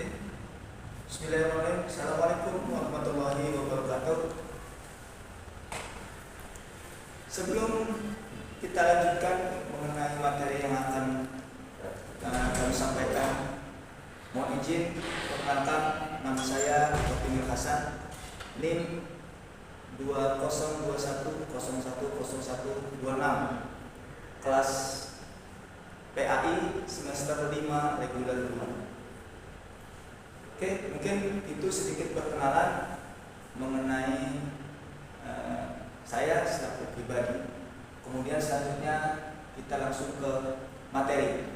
Bismillahirrahmanirrahim. Assalamualaikum warahmatullahi wabarakatuh. Sebelum kita lanjutkan mengenai materi yang akan kami sampaikan, mohon izin perkenalkan, nama saya Dr. Hasan, NIM 2021010126, kelas PAI semester 5 reguler 2. Oke, mungkin itu sedikit perkenalan mengenai saya secara pribadi. Kemudian selanjutnya kita langsung ke materi.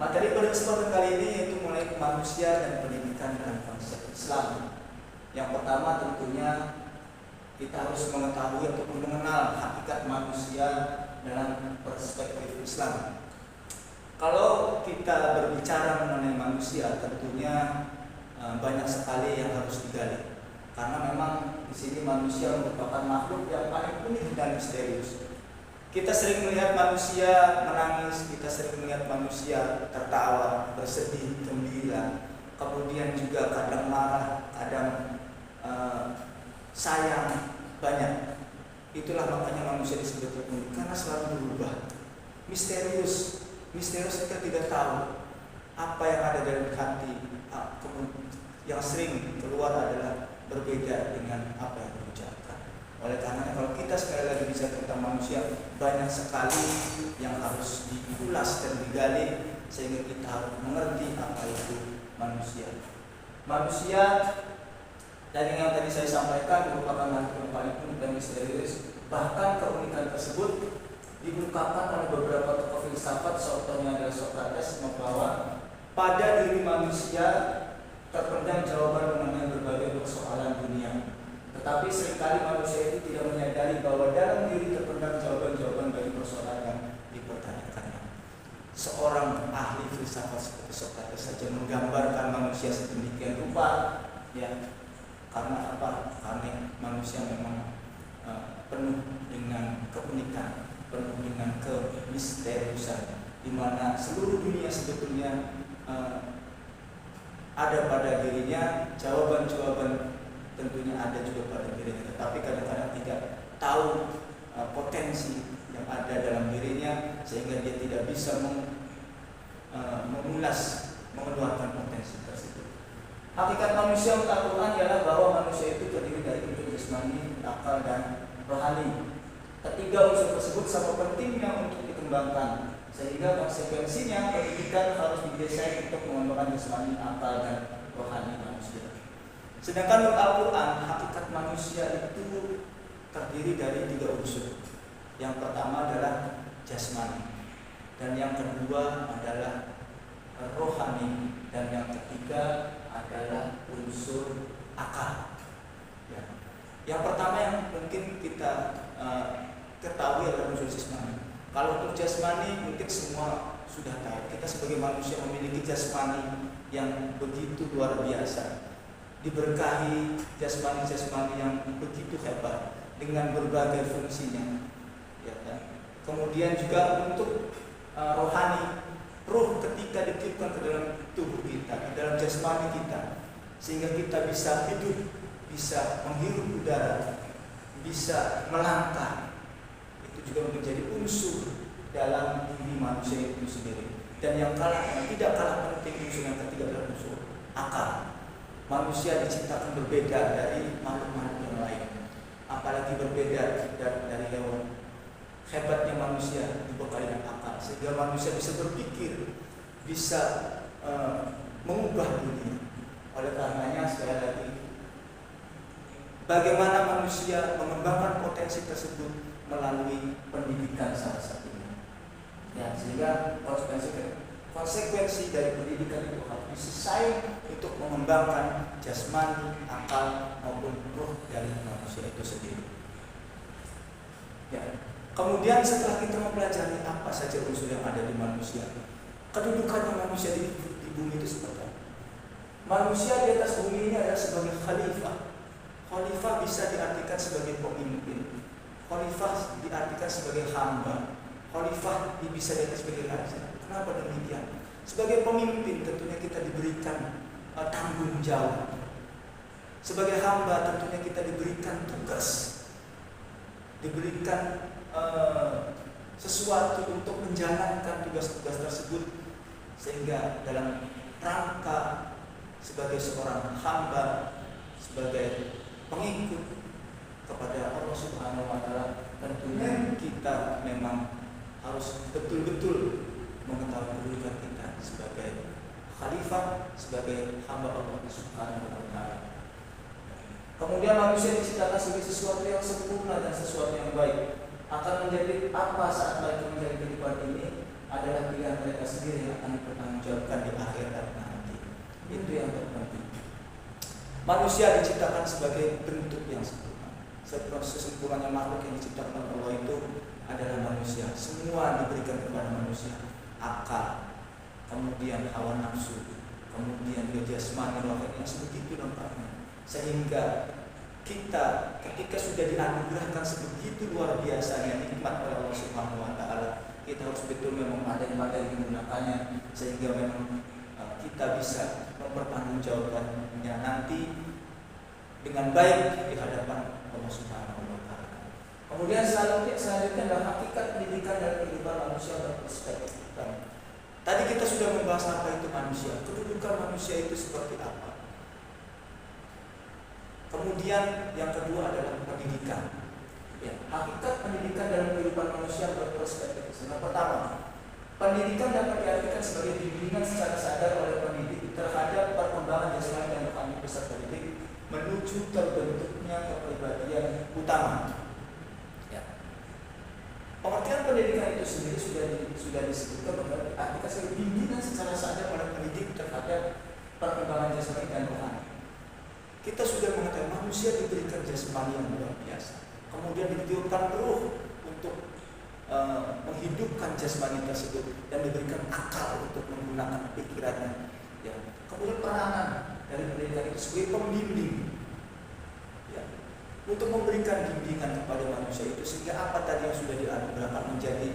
Materi pada kesempatan kali ini yaitu mengenai manusia dan pendidikan dalam konsep Islam. Yang pertama tentunya kita harus mengetahui ataupun mengenal hakikat manusia dalam perspektif Islam. Kalau kita berbicara mengenai manusia, tentunya banyak sekali yang harus digali. Karena memang di sini manusia merupakan makhluk yang paling unik dan misterius. Kita sering melihat manusia menangis, kita sering melihat manusia tertawa, bersedih, gembira. Kemudian juga kadang marah, kadang sayang, banyak. Itulah makanya manusia disebut unik, karena selalu berubah, misterius. Misterius, kita tidak tahu apa yang ada dalam hati. Yang sering keluar adalah berbeda dengan apa yang diucapkan. Oleh karena kalau kita sekali lagi bicara tentang manusia, banyak sekali yang harus diulas dan digali sehingga kita harus mengerti apa itu manusia. Manusia dari yang tadi saya sampaikan merupakan makhluk yang paling unik dan misterius. Bahkan keunikan tersebut diungkapkan oleh beberapa tokoh filsafat, contohnya adalah Socrates, bahwa pada diri manusia terpendam jawaban mengenai berbagai persoalan dunia. Tetapi seringkali manusia itu tidak menyadari bahwa dalam diri terpendam jawaban-jawaban bagi persoalan yang dipertanyakannya. Seorang ahli filsafat seperti Socrates saja menggambarkan manusia sedemikian rupa, ya. Karena apa? Karena manusia memang penuh dengan keunikan, penuh dengan kemisteriusan, di mana seluruh dunia sebetulnya ada pada dirinya, jawaban-jawaban tentunya ada juga pada dirinya, tetapi kadang-kadang tidak tahu potensi yang ada dalam dirinya, sehingga dia tidak bisa mengulas, mengeluarkan potensi tersebut. Hakikat manusia menurut Al-Quran ialah bahwa manusia itu terdiri dari unsur jasmani, akal, dan rohani. Ketiga unsur tersebut sama pentingnya untuk dikembangkan, sehingga konsekuensinya pendidikan harus didesain untuk mengembangkan jasmani, akal, dan rohani manusia. Sedangkan menurut Al-Quran, hakikat manusia itu terdiri dari 3 unsur. Yang pertama adalah jasmani, dan yang kedua adalah rohani, dan yang ketiga adalah unsur akal. Ya. Yang pertama yang mungkin kita ketahui adalah unsur jasmani. Kalau untuk jasmani mungkin semua sudah tahu. Kita sebagai manusia memiliki jasmani yang begitu luar biasa, diberkahi jasmani-jasmani yang begitu hebat dengan berbagai fungsinya. Ya, kan? Kemudian juga untuk rohani, ruh ketika ditiupkan ke dalam tubuh kita, ke dalam jasmani kita, sehingga kita bisa hidup, bisa menghirup udara, bisa melangkah. Itu juga menjadi unsur dalam diri manusia itu sendiri. Dan yang tidak kalah penting unsur yang ketiga adalah unsur akal. Manusia diciptakan berbeda dari makhluk-makhluk yang lain, apalagi berbeda dari hewan. Hebatnya manusia dibekali dengan akal, sehingga manusia bisa berpikir, bisa mengubah dunia. Oleh karenanya sekali lagi, bagaimana manusia mengembangkan potensi tersebut melalui pendidikan salah satunya. Ya, sehingga konsekuensi dari pendidikan itu harus didesain untuk mengembangkan jasmani, akal maupun ruh dari manusia itu sendiri. Ya. Kemudian setelah kita mempelajari apa saja unsur yang ada di manusia, kedudukannya manusia di bumi itu seperti apa? Manusia di atas bumi ini adalah sebagai khalifah. Khalifah bisa diartikan sebagai pemimpin. Khalifah diartikan sebagai hamba. Khalifah bisa diartikan sebagai raja. Kenapa demikian? Sebagai pemimpin tentunya kita diberikan tanggung jawab. Sebagai hamba tentunya kita diberikan tugas, diberikan sesuatu untuk menjalankan tugas-tugas tersebut, sehingga dalam rangka sebagai seorang hamba, sebagai pengikut kepada Allah Subhanahu wa Ta'ala, tentunya kita memang harus betul-betul mengetahui kedudukan kita sebagai khalifah, sebagai hamba Allah Subhanahu wa Ta'ala. Kemudian manusia diciptakan sebagai sesuatu yang sempurna dan sesuatu yang baik. Akan menjadi apa saat mereka menjadi kehidupan ini adalah pilihan mereka sendiri yang akan dipertanggungjawabkan di akhirat nanti. Itu yang terpenting. Manusia diciptakan sebagai bentuk yang sempurna. Sesempurnanya makhluk yang diciptakan Allah itu adalah manusia. Semua diberikan kepada manusia. Akal, kemudian hawa nafsu, kemudian jasmani, rohani, yang sebegitu lengkapnya. Sehingga kita ketika sudah dianugerahkan sebegitu luar biasanya nikmat oleh Allah Subhanahu wa Ta'ala, kita harus betul memang pandai-pandai menggunakannya, sehingga memang kita bisa mempertanggungjawabkannya nanti dengan baik di hadapan Allah Subhanahu wa Ta'ala. Kemudian selanjutnya adalah hakikat pendidikan dan kehidupan manusia berperspektif. Tadi kita sudah membahas apa itu manusia, kedudukan manusia itu seperti apa. Kemudian yang kedua adalah pendidikan. Ya, hakikat pendidikan dalam kehidupan manusia berperspektif. Yang pertama, pendidikan dapat diartikan sebagai bimbingan secara sadar oleh pendidik terhadap perkembangan jasmani dan rohani peserta didik menuju terbentuknya kepribadian utama. Ya. Pengertian pendidikan itu sendiri sudah disebutkan bahwa diartikan sebagai bimbingan secara sadar oleh pendidik terhadap perkembangan jasmani dan rohani. Kita sudah mengetahui manusia diberikan jasmani yang luar biasa, kemudian ditiupkan ruh untuk menghidupkan jasmani tersebut, dan diberikan akal untuk menggunakan pikirannya. Ya. Kemudian peranan dari pendidikan itu sebagai pembimbing, ya, untuk memberikan bimbingan kepada manusia itu, sehingga apa tadi yang sudah dianugerahkan menjadi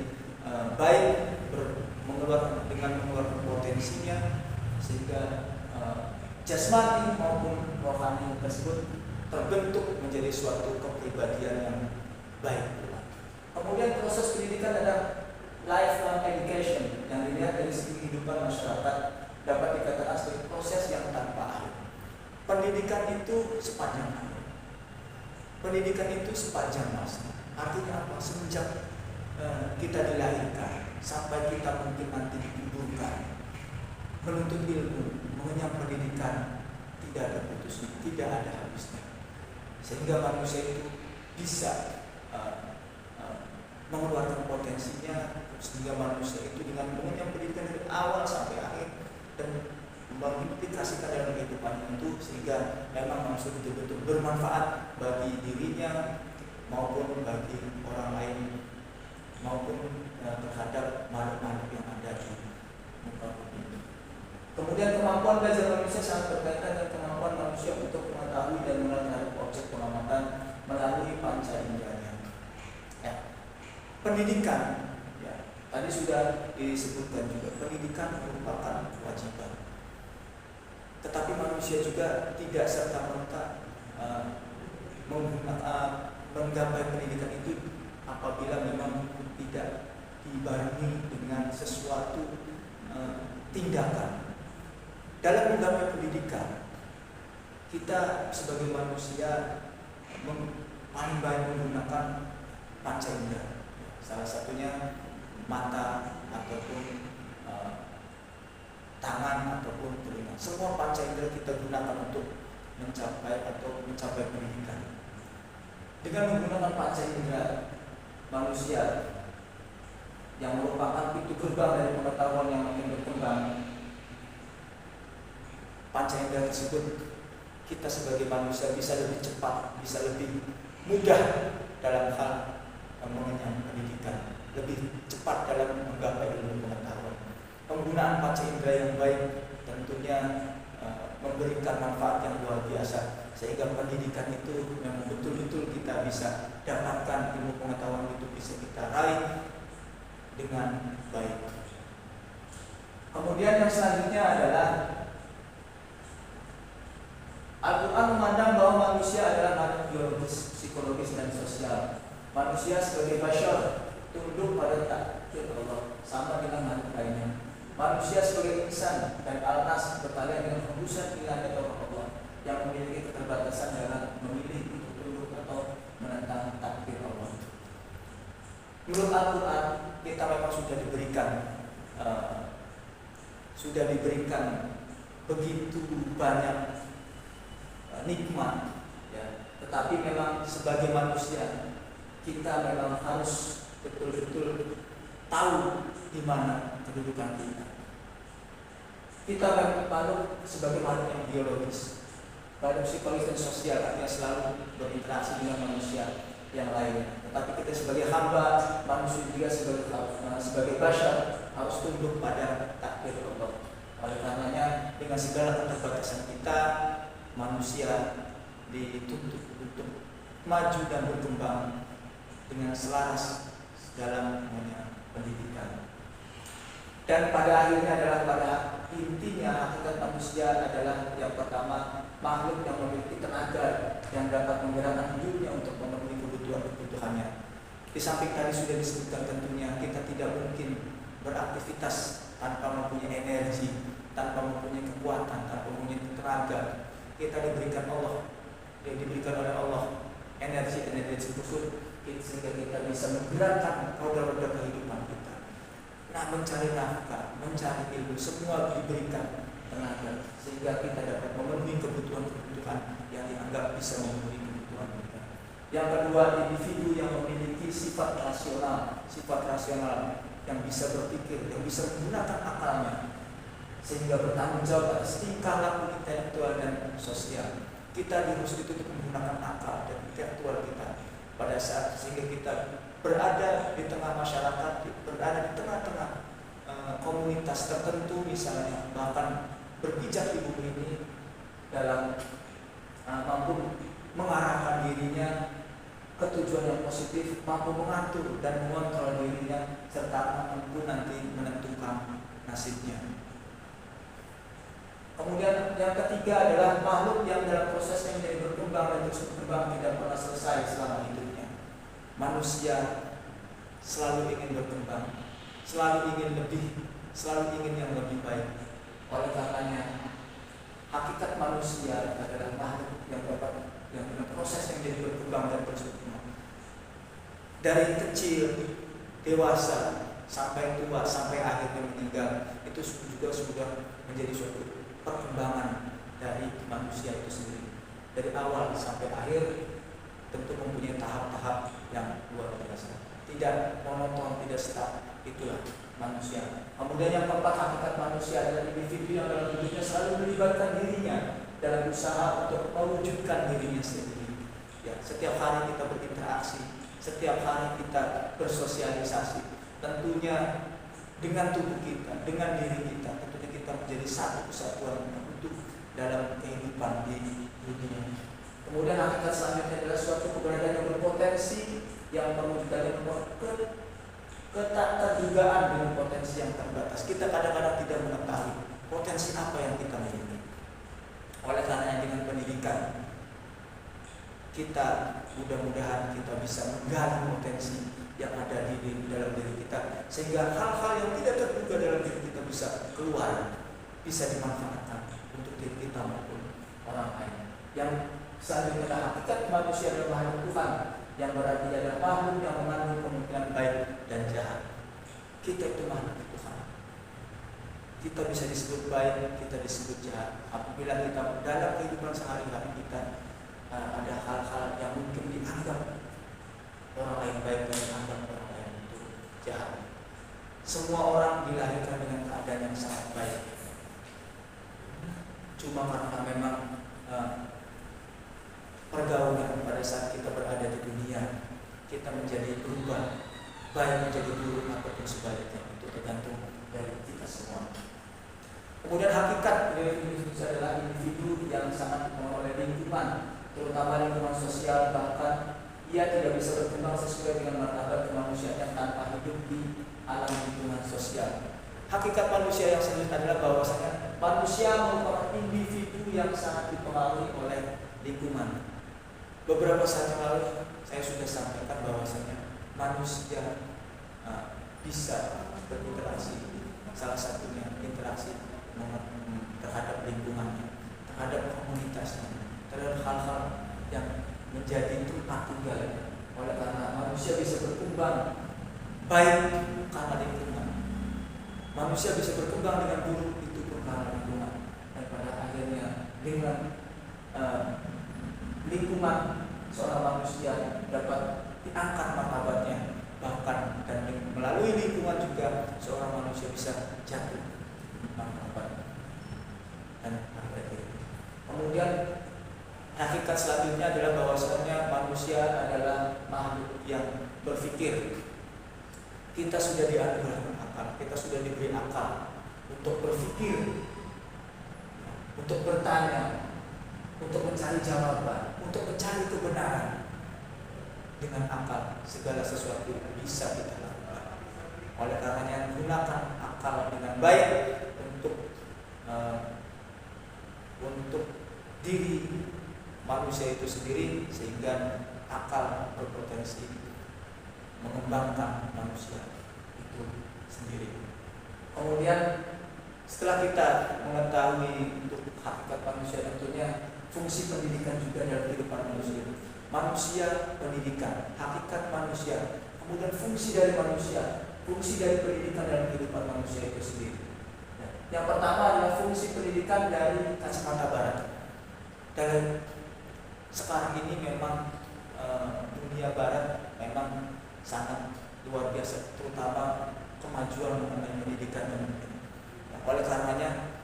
baik, dengan mengeluarkan potensinya, sehingga jasmani maupun rohani tersebut terbentuk menjadi suatu kepribadian yang baik. Kemudian proses pendidikan adalah lifelong education yang dilihat dari segi kehidupan masyarakat, dapat dikatakan sebagai proses yang tanpa akhir. Pendidikan itu sepanjang hayat. Pendidikan itu sepanjang masa. Artinya apa? Semenjak kita dilahirkan sampai kita mungkin nanti dikuburkan, menuntut ilmu, mengenyam pendidikan tidak ada putusnya, tidak ada habisnya, sehingga manusia itu bisa mengeluarkan potensinya, sehingga manusia itu dengan mengenyam pendidikan dari awal sampai akhir dan mengimplikasikan dalam kehidupan itu, sehingga memang manusia betul-betul bermanfaat bagi dirinya maupun bagi orang lain, maupun terhadap makhluk-makhluk yang ada di muka bumi. Kemudian kemampuan belajar manusia sangat berkaitan dengan kemampuan manusia untuk mengetahui dan mengenal terhadap objek pengamatan melalui panca inderanya. Ya. Pendidikan, ya, tadi sudah disebutkan juga, pendidikan merupakan kewajiban. Tetapi manusia juga tidak serta-merta menggapai pendidikan itu apabila memang tidak dibarengi dengan sesuatu tindakan. Dalam menggapai pendidikan, kita sebagai manusia paling baik menggunakan panca indera. Salah satunya mata ataupun tangan ataupun telinga. Semua panca indera kita gunakan untuk mencapai pendidikan. Dengan menggunakan panca indera, manusia yang merupakan pintu gerbang dari pengetahuan yang makin berkembang, panca indera tersebut, kita sebagai manusia bisa lebih cepat, bisa lebih mudah dalam hal mengenyam pendidikan, lebih cepat dalam menggapai ilmu pengetahuan. Penggunaan panca indera yang baik tentunya memberikan manfaat yang luar biasa, sehingga pendidikan itu memang betul-betul kita bisa dapatkan, ilmu pengetahuan itu bisa kita raih dengan baik. Kemudian yang selanjutnya adalah Al-Quran memandang bahwa manusia adalah makhluk biologis, psikologis, dan sosial. Manusia sebagai bashar tunduk pada takdir Allah sama dengan makhluk lainnya. Manusia sebagai insan dan al-nas berkalian dengan hembusan pilihan dari Allah yang memiliki keterbatasan dalam memilih untuk tunduk atau menentang takdir Allah. Menurut Al-Quran kita memang sudah diberikan begitu banyak nikmat, ya. Tetapi memang sebagai manusia kita memang harus betul-betul tahu di mana kedudukan kita. Kita makhluk sebagai makhluk yang biologis, makhluk psikologis dan sosial, artinya selalu berinteraksi dengan manusia yang lain. Tetapi kita sebagai hamba manusia juga sebagai bashar harus tunduk pada takdir Allah. Oleh karenanya dengan segala keterbatasan kita, manusia dituntut untuk maju dan berkembang dengan selaras dalam pendidikan. Dan pada akhirnya pada intinya hakikat manusia adalah yang pertama makhluk yang memiliki tenaga yang dapat menggerakkan hidupnya untuk memenuhi kebutuhannya. Di samping tadi sudah disebutkan tentunya kita tidak mungkin beraktivitas tanpa mempunyai energi, tanpa mempunyai kekuatan, tanpa mempunyai tenaga. Kita diberikan oleh Allah energi tersebut sehingga kita bisa menggerakkan roda-roda kehidupan kita. Nah, mencari nafkah, mencari ilmu, semua diberikan tenaga sehingga kita dapat memenuhi kebutuhan yang dianggap bisa memenuhi kebutuhan kita. Yang kedua, individu yang memiliki sifat rasional yang bisa berpikir, yang bisa menggunakan akalnya sehingga bertanggung jawab atas tingkah laku intelektual dan sosial. Kita harus dituntut menggunakan akal dan intelektual kita pada saat sehingga kita berada di tengah masyarakat, berada di tengah-tengah komunitas tertentu misalnya, bahkan berpijak di bumi ini dalam mampu mengarahkan dirinya ke tujuan yang positif, mampu mengatur dan mengontrol dirinya serta mampu nanti menentukan nasibnya. Kemudian yang ketiga adalah makhluk yang dalam prosesnya menjadi berkembang dan terus berkembang tidak pernah selesai selama hidupnya. Manusia selalu ingin berkembang, selalu ingin lebih, selalu ingin yang lebih baik. Oleh karenanya hakikat manusia adalah makhluk yang dalam proses yang menjadi berkembang dan terus berkembang. Dari kecil, dewasa, sampai tua, sampai akhirnya meninggal, itu juga sudah menjadi suatu perkembangan dari manusia itu sendiri. Dari awal sampai akhir tentu mempunyai tahap-tahap yang luar biasa. Tidak monoton, tidak stuck. Itulah manusia. Kemudian yang keempat, hakikat manusia adalah individu yang dalam hidupnya selalu melibatkan dirinya dalam usaha untuk mewujudkan dirinya sendiri. Ya, setiap hari kita berinteraksi, setiap hari kita bersosialisasi. Tentunya dengan tubuh kita, dengan diri kita, tentunya kita menjadi satu kesatuan untuk dalam kehidupan di dunia. Kemudian hakikat selanjutnya adalah suatu keberadaan yang berpotensi yang mewujudkan keterdugaan dengan potensi yang terbatas. Kita kadang-kadang tidak mengetahui potensi apa yang kita miliki. Oleh karena dengan pendidikan kita mudah-mudahan kita bisa menggali potensi yang ada di dalam diri kita sehingga hal-hal yang tidak terduga dalam diri kita bisa keluar, bisa dimanfaatkan untuk diri kita maupun orang lain. Yang selanjutnya adalah hakikat manusia adalah makhluk Tuhan, yang berarti adalah makhluk yang mengandung kemungkinan baik dan jahat. Kita itu makhluk Tuhan. Kita bisa disebut baik, kita disebut jahat. Apabila kita dalam kehidupan sehari-hari kita ada hal-hal yang mungkin dianggap orang lain baik dan dianggap orang lain itu jahat. Semua orang dilahirkan dengan keadaan yang sangat baik. Cuma karena memang pergaulan pada saat kita berada di dunia, kita menjadi berubah, baik menjadi buruk ataupun sebaliknya. Itu tergantung dari kita semua. Kemudian hakikat dari individu adalah individu yang sangat menolak lingkungan, terutama lingkungan sosial, bahkan ia tidak bisa berkembang sesuai dengan martabat kemanusiaan tanpa hidup di alam lingkungan sosial. Hakikat manusia yang selanjutnya adalah bahwasanya manusia merupakan individu yang sangat dipengaruhi oleh lingkungan. Beberapa saat yang lalu saya sudah sampaikan bahwasanya manusia bisa berinteraksi. Salah satunya interaksi terhadap lingkungannya, terhadap komunitasnya, terhadap hal-hal yang menjadi tempat tinggalnya. Oleh karena manusia bisa berkembang baik karena lingkungan, manusia bisa berkembang dengan buruk itu pun karena lingkungan. Dan pada akhirnya dengan lingkungan seorang manusia dapat diangkat martabatnya, bahkan dan melalui lingkungan juga seorang manusia bisa jatuh martabat dan harga. Kemudian hakikat selanjutnya adalah bahwasanya manusia adalah makhluk yang berpikir. Kita sudah dianugerahkan akal, kita sudah diberi akal untuk berpikir, untuk bertanya, untuk mencari jawaban, untuk mencari kebenaran. Dengan akal segala sesuatu bisa kita lakukan. Oleh karenanya gunakan akal dengan baik untuk diri manusia itu sendiri, sehingga akal berpotensi mengembangkan manusia itu sendiri. Kemudian setelah kita mengetahui untuk hakikat manusia, tentunya fungsi pendidikan juga dalam kehidupan manusia. Manusia pendidikan, hakikat manusia, kemudian fungsi dari manusia, fungsi dari pendidikan dalam kehidupan manusia itu sendiri. Yang pertama adalah fungsi pendidikan dari kacamata barat. Dan sekarang ini memang dunia barat memang sangat luar biasa, terutama kemajuan mengenai pendidikan dan oleh karenanya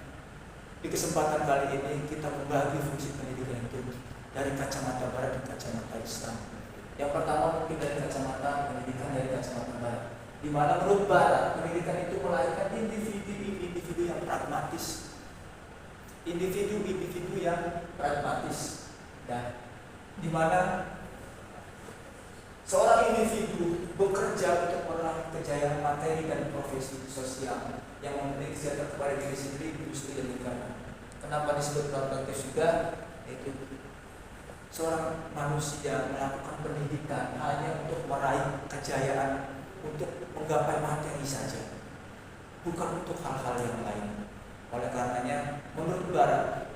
di kesempatan kali ini kita membagi fungsi pendidikan itu dari kacamata barat dan kacamata Islam. Yang pertama mungkin dari kacamata pendidikan dari kacamata barat, di mana menurut barat pendidikan itu melahirkan individu yang pragmatis, individu yang pragmatis, dan di mana seorang individu bekerja untuk meraih kejayaan materi dan profesi sosial yang memberi kesejahteraan kepada diri sendiri, industri dan negara. Kenapa disebut pragmatis juga? Itu seorang manusia melakukan pendidikan hanya untuk meraih kejayaan, untuk menggapai materi saja, bukan untuk hal-hal yang lain. Oleh karenanya, menurut barat,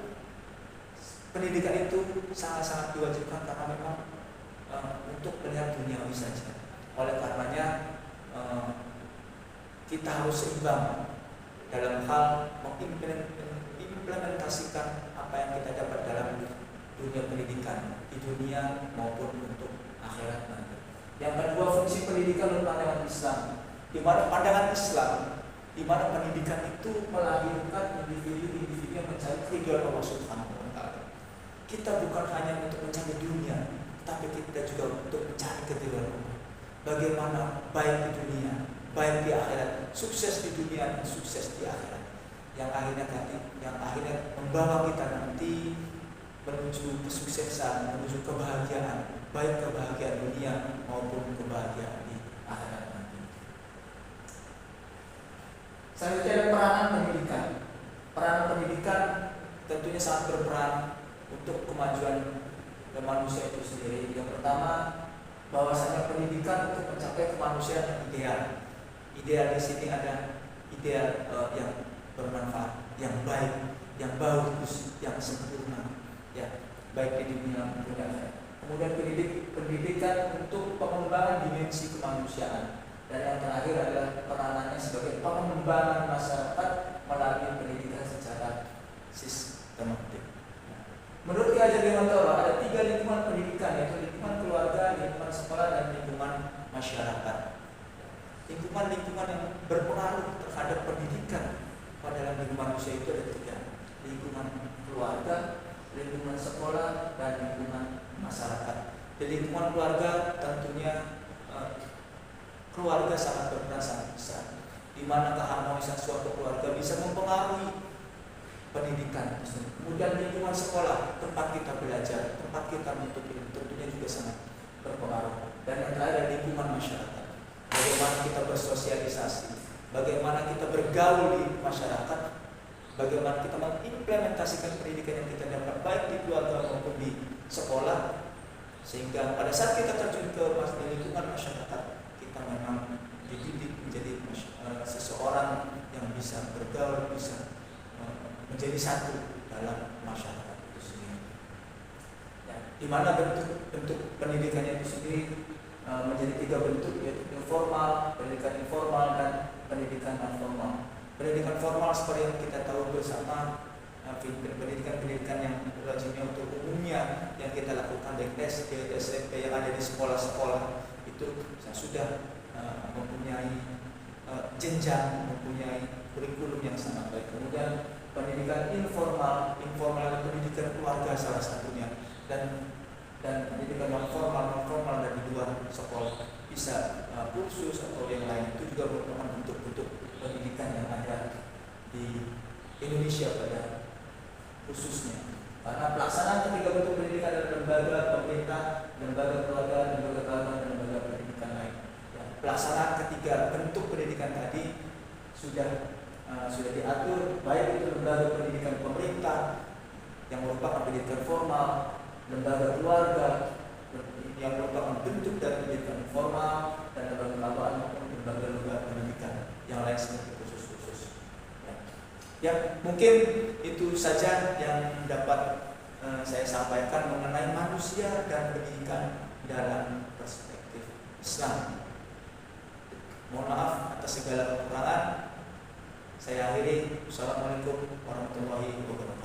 pendidikan itu sangat-sangat diwajibkan karena memang untuk melihat duniawi saja. Oleh karenanya, kita harus seimbang dalam hal mengimplementasikan apa yang kita dapat dalam dunia pendidikan, di dunia maupun untuk akhirat nanti. Yang kedua, fungsi pendidikan menurut pandangan Islam, di mana pandangan Islam, di mana pendidikan itu melahirkan individu yang mencari keridhaan Allah Subhanahu wa Ta'ala. Kita bukan hanya untuk mencari dunia, tapi kita juga untuk mencari keridhaan Allah. Bagaimana baik di dunia, baik di akhirat, sukses di dunia dan sukses di akhirat, yang akhirnya membawa kita nanti menuju kesuksesan, menuju kebahagiaan, baik kebahagiaan dunia maupun kebahagiaan di akhirat nanti. Selanjutnya ada peranan pendidikan. Peranan pendidikan tentunya sangat berperan untuk kemajuan manusia itu sendiri. Yang pertama, bahwasanya pendidikan untuk mencapai kemanusiaan yang ideal. Ideal di sini ada ideal yang bermanfaat, yang baik, yang bagus, yang sempurna, ya, baik di dunia maupun di akhirat. Kemudian pendidikan untuk pengembangan dimensi kemanusiaan. Dan yang terakhir adalah peranannya sebagai pengembangan masyarakat melalui pendidikan secara sistematik. Menurut Ki Hajar Dewantara ada 3 lingkungan pendidikan, yaitu lingkungan keluarga, lingkungan sekolah, dan lingkungan masyarakat. Lingkungan-lingkungan yang berpengaruh terhadap pendidikan pada dalam hidup manusia itu ada 3: lingkungan keluarga, lingkungan sekolah, dan lingkungan masyarakat. Di lingkungan keluarga tentunya keluarga sangat berperan sangat besar, di mana keharmonisan suatu keluarga bisa mempengaruhi pendidikan. Kemudian lingkungan sekolah, tempat kita belajar, tempat kita menuntut ilmu, tentunya juga sangat berpengaruh. Dan yang terakhir lingkungan masyarakat, bagaimana kita bersosialisasi, bagaimana kita bergaul di masyarakat, bagaimana kita mengimplementasikan pendidikan yang kita dapat baik di keluarga maupun di sekolah, sehingga pada saat kita terjun ke lingkungan masyarakat, kita memang dididik menjadi seseorang yang bisa bergaul, bisa menjadi satu dalam masyarakat itu sendiri. Ya, di mana bentuk pendidikannya itu sendiri menjadi 3 bentuk, yaitu informal, pendidikan informal, dan pendidikan non formal. Pendidikan formal seperti yang kita tahu bersama, pendidikan yang lazimnya untuk umumnya yang kita lakukan dari SD, SMP yang ada di sekolah-sekolah itu sudah mempunyai jenjang, mempunyai kurikulum yang sangat baik. Kemudian pendidikan informal adalah pendidikan keluarga salah satunya, dan pendidikan non formal dari luar sekolah, bisa kursus atau yang lain, itu juga merupakan bentuk-bentuk pendidikan yang ada di Indonesia pada khususnya. Karena pelaksanaan ketiga bentuk pendidikan adalah lembaga pemerintah, lembaga keluarga, lembaga agama, dan lembaga pendidikan lain. Ya, pelaksanaan ketiga bentuk pendidikan tadi sudah diatur, baik itu lembaga pendidikan pemerintah yang merupakan pendidikan formal, lembaga keluarga yang merupakan bentuk dari pendidikan formal, dan lembaga agama maupun lembaga pendidikan yang lain seperti khusus. Ya, mungkin itu saja yang dapat saya sampaikan mengenai manusia dan pendidikan dalam perspektif Islam. Mohon maaf atas segala kekurangan. Saya akhiri. Assalamualaikum warahmatullahi wabarakatuh.